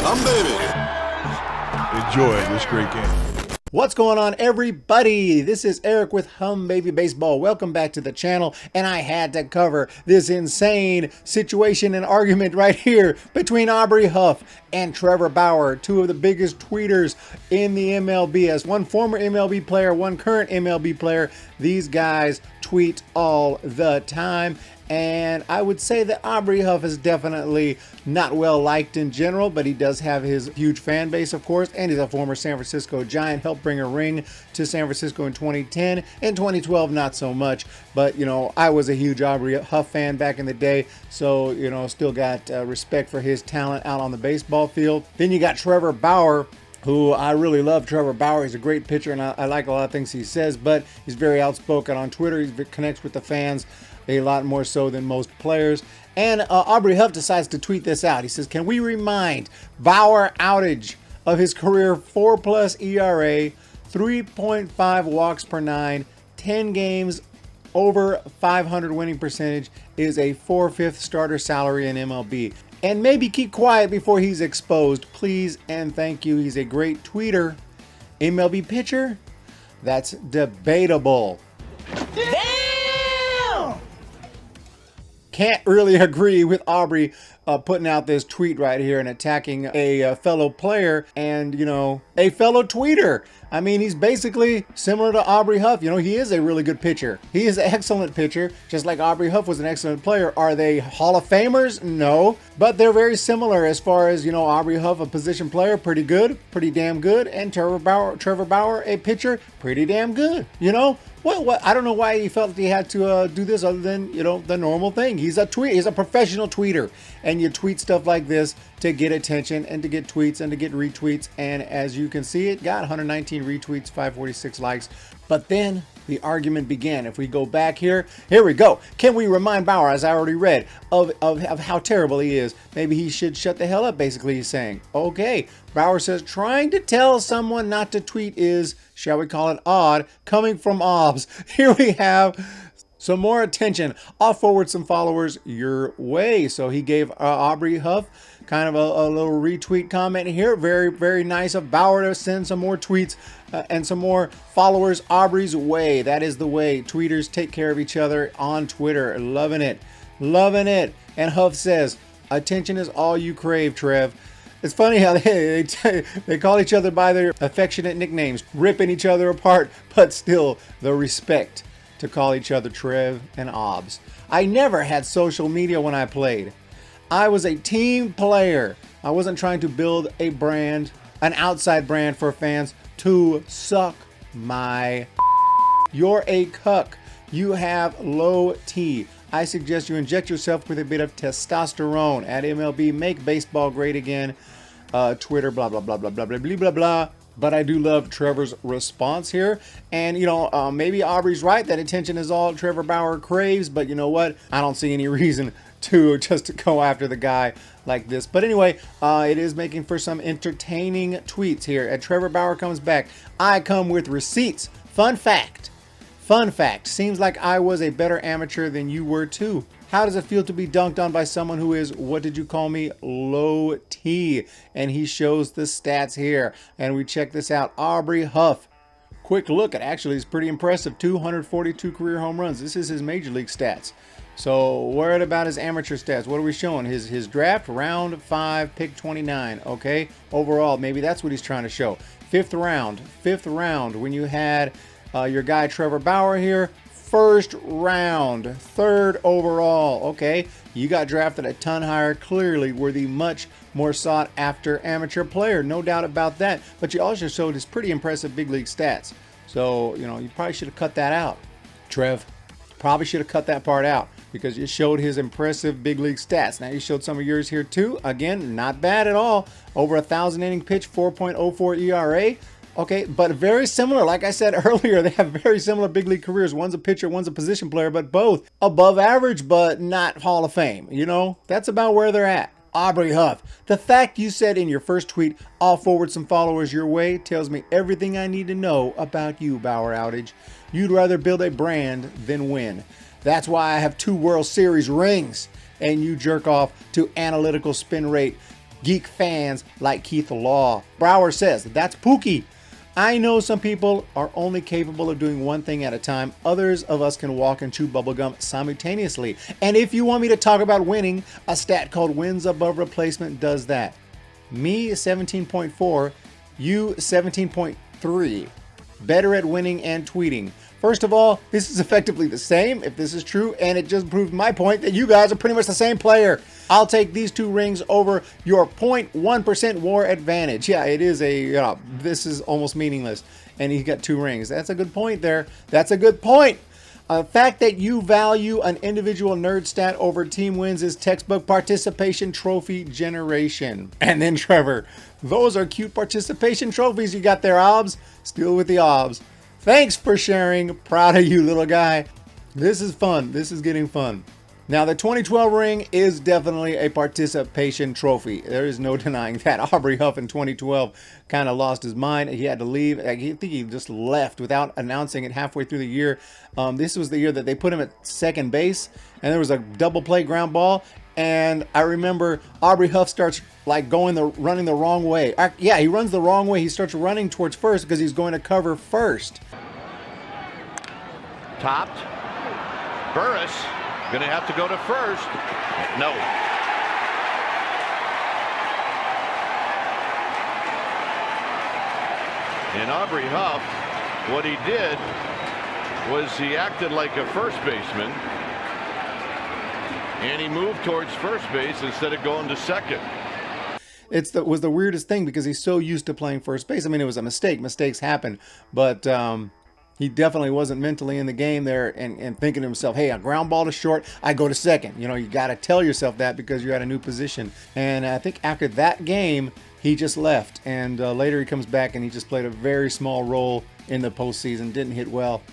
Humm, baby. Enjoy this great game. What's going on, everybody? This is Erik with Humm Baby Baseball. Welcome back to the channel, and I had to cover this insane situation and argument right here between Aubrey Huff and Trevor Bauer, two of the biggest tweeters in the MLB. As one former MLB player, one current MLB player, these guys tweet all the time. And I would say that Aubrey Huff is definitely not well liked in general, but he does have his huge fan base, of course, and he's a former San Francisco Giant, helped bring a ring to San Francisco in 2010. In 2012, not so much, but, you know, I was a huge Aubrey Huff fan back in the day, so, you know, still got respect for his talent out on the baseball field. Then you got Trevor Bauer, who I really love. Trevor Bauer, he's a great pitcher, and I like a lot of things he says, but he's very outspoken on Twitter. He connects with the fans a lot more so than most players. And Aubrey Huff decides to tweet this out. He says, "Can we remind Bauer outage of his career 4+ ERA, 3.5 walks per nine, 10 games over 500 winning percentage, is a 4/5 starter salary in MLB. And maybe keep quiet before he's exposed. Please and thank you." He's a great tweeter. MLB pitcher? That's debatable. Can't really agree with Aubrey putting out this tweet right here and attacking a fellow player and, you know, a fellow tweeter. I mean, he's basically similar to Aubrey Huff. You know, he is a really good pitcher. He is an excellent pitcher, just like Aubrey Huff was an excellent player. Are they Hall of Famers? No, but they're very similar as far as, you know, Aubrey Huff, a position player, pretty good, pretty damn good, and Trevor Bauer, a pitcher, pretty damn good. You know, what? I don't know why he felt he had to do this other than, you know, the normal thing. He's a professional tweeter, and you tweet stuff like this to get attention and to get tweets and to get retweets. And as you can see, it got 119 retweets, 546 likes. But then the argument began. If we go back here we go. Can we remind Bauer, as I already read, of how terrible he is? Maybe he should shut the hell up, basically he's saying. Okay, Bauer says, trying to tell someone not to tweet is, shall we call it odd, coming from Obs. Here we have some more attention. I'll forward some followers your way. So he gave Aubrey Huff kind of a little retweet comment here. Very, very nice of Bauer to send some more tweets and some more followers Aubrey's way. That is the way. Tweeters take care of each other on Twitter. Loving it. Loving it. And Huff says, attention is all you crave, Trev. It's funny how they call each other by their affectionate nicknames, ripping each other apart, but still the respect to call each other Trev and Obs. I never had social media when I played. I was a team player. I wasn't trying to build a brand, an outside brand for fans to suck my. You're a cuck. You have low T. I suggest you inject yourself with a bit of testosterone. At MLB, make baseball great again. Twitter, blah, blah, blah, blah, blah, blah, blah, blah, blah. But I do love Trevor's response here. And, you know, maybe Aubrey's right that attention is all Trevor Bauer craves. But you know what? I don't see any reason to just go after the guy like this. But anyway, it is making for some entertaining tweets here. And Trevor Bauer comes back. I come with receipts. Fun fact. Fun fact. Seems like I was a better amateur than you were too. How does it feel to be dunked on by someone who is, what did you call me, low T? And he shows the stats here. And we check this out. Aubrey Huff. Quick look. It actually is pretty impressive. 242 career home runs. This is his major league stats. So what about his amateur stats? What are we showing? His draft, round 5, pick 29. Okay. Overall, maybe that's what he's trying to show. Fifth round. When you had your guy Trevor Bauer here. First round, 3rd overall. Okay, you got drafted a ton higher. Clearly were the much more sought after amateur player, no doubt about that. But you also showed his pretty impressive big league stats. So, you know, you probably should have cut that out, Trev. Probably should have cut that part out because you showed his impressive big league stats. Now you showed some of yours here too. Again, not bad at all. Over 1,000 inning pitch, 4.04 ERA. Okay, but very similar. Like I said earlier, they have very similar big league careers. One's a pitcher, one's a position player, but both above average, but not Hall of Fame. You know, that's about where they're at. Aubrey Huff, the fact you said in your first tweet, I'll forward some followers your way, tells me everything I need to know about you, Bauer outage. You'd rather build a brand than win. That's why I have 2 World Series rings, and you jerk off to analytical spin rate geek fans like Keith Law. Bauer says, that's Pookie. I know some people are only capable of doing one thing at a time. Others of us can walk and chew bubblegum simultaneously. And if you want me to talk about winning, a stat called wins above replacement does that. Me 17.4, you 17.3. Better at winning and tweeting. First of all, this is effectively the same, if this is true, and it just proved my point that you guys are pretty much the same player. I'll take these 2 rings over your 0.1% war advantage. Yeah, it is this is almost meaningless. And he got 2 rings. That's a good point there. That's a good point. The fact that you value an individual nerd stat over team wins is textbook participation trophy generation. And then Trevor, those are cute participation trophies you got there, Obs. Still with the Obs. Thanks for sharing. Proud of you, little guy. This is fun. This is getting fun. Now, the 2012 ring is definitely a participation trophy. There is no denying that. Aubrey Huff in 2012 kind of lost his mind. He had to leave. I think he just left without announcing it halfway through the year. This was the year that they put him at second base, and there was a double play ground ball. And I remember Aubrey Huff starts like running the wrong way. Yeah, he runs the wrong way. He starts running towards first because he's going to cover first. Topped. Burris going to have to go to first. No. And Aubrey Huff, what he did was he acted like a first baseman, and he moved towards first base instead of going to second. It was the weirdest thing because he's so used to playing first base. I mean, it was a mistake. Mistakes happen, but he definitely wasn't mentally in the game there and thinking to himself, hey, a ground ball to short, I go to second. You know, you got to tell yourself that because you're at a new position. And I think after that game, he just left. And later he comes back and he just played a very small role in the postseason, didn't hit well.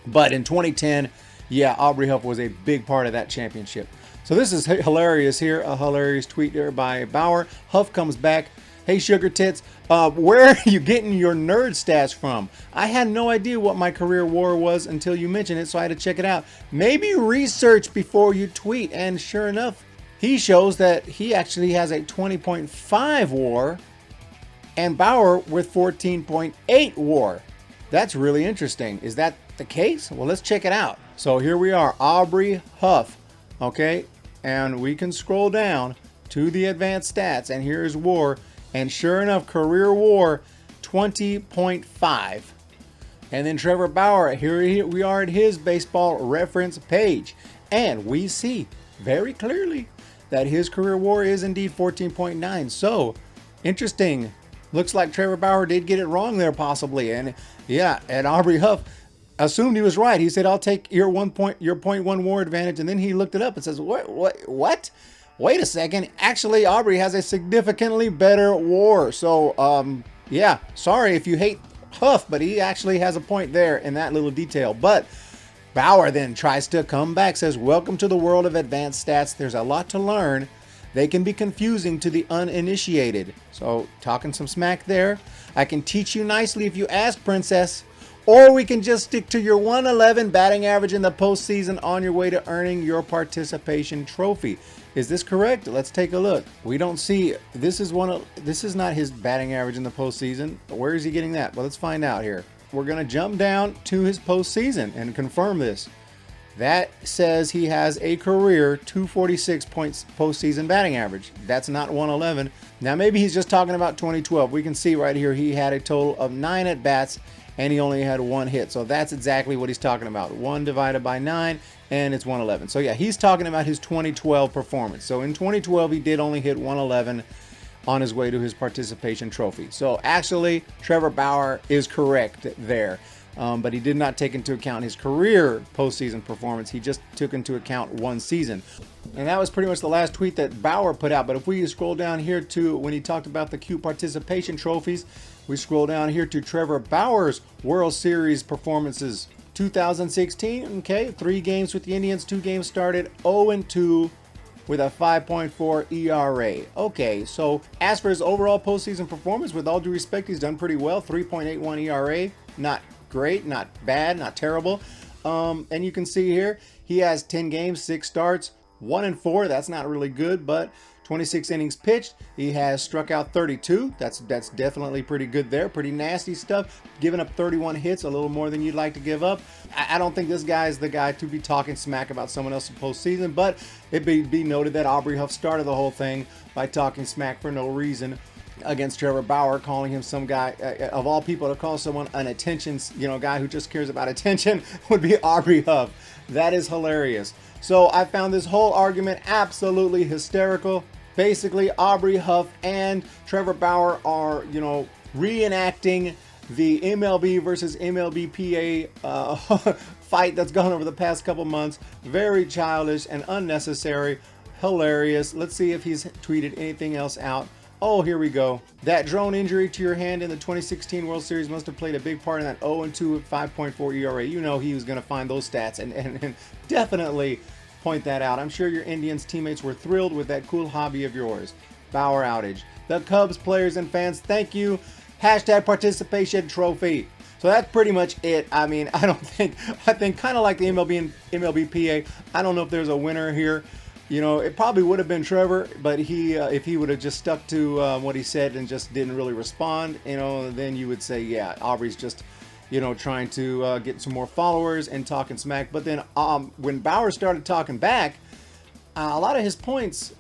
But in 2010, yeah, Aubrey Huff was a big part of that championship. So this is hilarious here, a hilarious tweet there by Bauer. Huff comes back. Hey, Sugar Tits, where are you getting your nerd stats from? I had no idea what my career war was until you mentioned it, so I had to check it out. Maybe research before you tweet. And sure enough, he shows that he actually has a 20.5 war and Bauer with 14.8 war. That's really interesting. Is that the case? Well, let's check it out. So here we are, Aubrey Huff, okay? And we can scroll down to the advanced stats, and here's war. And sure enough, career war, 20.5. And then Trevor Bauer, here we are at his baseball reference page. And we see very clearly that his career war is indeed 14.9. So, interesting. Looks like Trevor Bauer did get it wrong there possibly. And yeah, and Aubrey Huff assumed he was right. He said, I'll take your 0.1 war advantage. And then he looked it up and says, what? Wait a second. Actually, Aubrey has a significantly better war. So, yeah, sorry if you hate Huff, but he actually has a point there in that little detail. But Bauer then tries to come back, says, welcome to the world of advanced stats. There's a lot to learn. They can be confusing to the uninitiated. So, talking some smack there. I can teach you nicely if you ask, princess. Or we can just stick to your 111 batting average in the postseason on your way to earning your participation trophy. Is this correct? Let's take a look. We don't see, this is not his batting average in the postseason. Where is he getting that? Well, let's find out here. We're going to jump down to his postseason and confirm this. That says he has a career 246 points postseason batting average. That's not 111. Now maybe he's just talking about 2012. We can see right here he had a total of 9 at bats and he only had 1 hit. So that's exactly what he's talking about. 1 divided by 9 and it's 111. So yeah, he's talking about his 2012 performance. So in 2012 he did only hit 111 on his way to his participation trophy. So actually Trevor Bauer is correct there. But he did not take into account his career postseason performance. He just took into account 1 season. And that was pretty much the last tweet that Bauer put out. But if we scroll down here to when he talked about the cute participation trophies, we scroll down here to Trevor Bauer's World Series performances. 2016, okay, 3 games with the Indians, 2 games started, 0-2 with a 5.4 ERA. Okay, so as for his overall postseason performance, with all due respect, he's done pretty well. 3.81 ERA, not great, not bad, not terrible. And you can see here, he has 10 games, 6 starts, 1-4. That's not really good, but 26 innings pitched. He has struck out 32. That's definitely pretty good there. Pretty nasty stuff. Giving up 31 hits, a little more than you'd like to give up. I don't think this guy is the guy to be talking smack about someone else in postseason, but it be noted that Aubrey Huff started the whole thing by talking smack for no reason against Trevor Bauer, calling him some guy, of all people to call someone an attention, guy who just cares about attention would be Aubrey Huff. That is hilarious. So I found this whole argument absolutely hysterical. Basically, Aubrey Huff and Trevor Bauer are, reenacting the MLB versus MLBPA fight that's gone over the past couple months. Very childish and unnecessary. Hilarious. Let's see if he's tweeted anything else out. Oh, here we go. That drone injury to your hand in the 2016 World Series must have played a big part in that 0-2 with 5.4 ERA. You know he was going to find those stats and definitely point that out. I'm sure your Indians teammates were thrilled with that cool hobby of yours. Bauer outage. The Cubs players and fans, thank you. Hashtag participation trophy. So that's pretty much it. I mean, I think kind of like the MLB and MLBPA, I don't know if there's a winner here. It probably would have been Trevor, but if he would have just stuck to what he said and just didn't really respond, then you would say, yeah, Aubrey's just, trying to get some more followers and talking smack. But then when Bauer started talking back, a lot of his points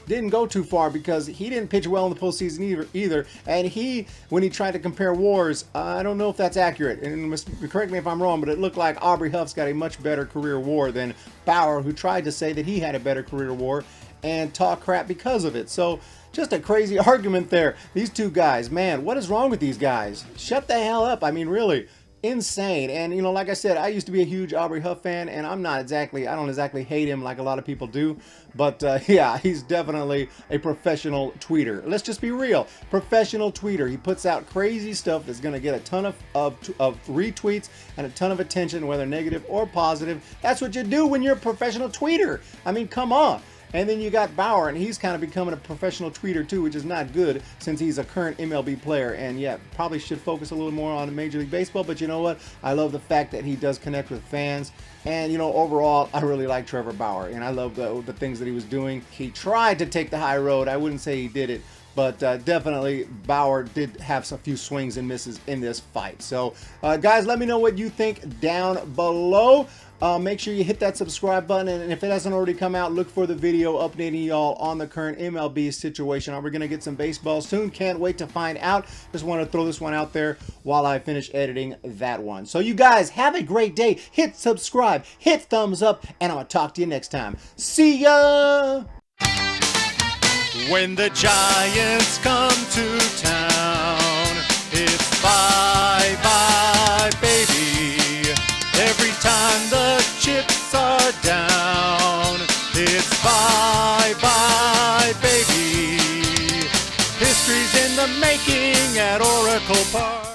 didn't go too far because he didn't pitch well in the postseason either. And when he tried to compare WARs, I don't know if that's accurate. And correct me if I'm wrong, but it looked like Aubrey Huff's got a much better career WAR than Bauer, who tried to say that he had a better career WAR and talk crap because of it. So just a crazy argument there. These two guys, man, what is wrong with these guys? Shut the hell up. I mean, really. Insane. And like I said, I used to be a huge Aubrey Huff fan, and I don't exactly hate him like a lot of people do, but yeah, he's definitely a professional tweeter. Let's just be real. Professional tweeter. He puts out crazy stuff that's going to get a ton of retweets and a ton of attention, whether negative or positive. That's what you do when you're a professional tweeter. I mean, come on. And then you got Bauer, and he's kind of becoming a professional tweeter too, which is not good since he's a current MLB player. And yeah, probably should focus a little more on Major League Baseball. But you know what? I love the fact that he does connect with fans. And overall, I really like Trevor Bauer, and I love the things that he was doing. He tried to take the high road. I wouldn't say he did it, but definitely Bauer did have a few swings and misses in this fight. So guys, let me know what you think down below. Make sure you hit that subscribe button, and if it hasn't already come out, look for the video updating y'all on the current MLB situation. Are we going to get some baseball soon? Can't wait to find out. Just want to throw this one out there while I finish editing that one. So you guys have a great day. Hit subscribe, hit thumbs up, and I'm going to talk to you next time. See ya! When the Giants come to town, it's bye-bye, baby. Every time the chips are down, it's bye-bye, baby. History's in the making at Oracle Park.